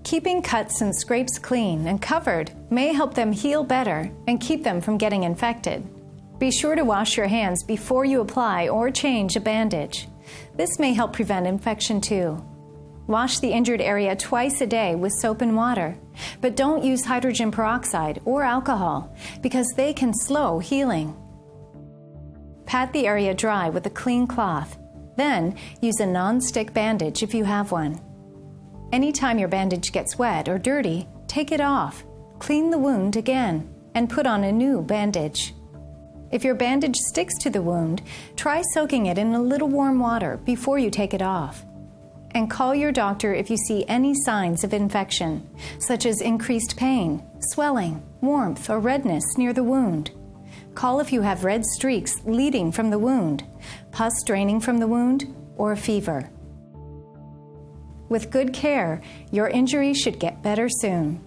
Keeping cuts and scrapes clean and covered may help them heal better and keep them from getting infected. Be sure to wash your hands before you apply or change a bandage. This may help prevent infection too. Wash the injured area twice a day with soap and water, but don't use hydrogen peroxide or alcohol because they can slow healing. Pat the area dry with a clean cloth. Then use a non-stick bandage if you have one. Anytime your bandage gets wet or dirty, take it off, clean the wound again, and put on a new bandage. If your bandage sticks to the wound, try soaking it in a little warm water before you take it off. And call your doctor if you see any signs of infection, such as increased pain, swelling, warmth, or redness near the wound. Call if you have red streaks leading from the wound, pus draining from the wound, or a fever. With good care, your injury should get better soon.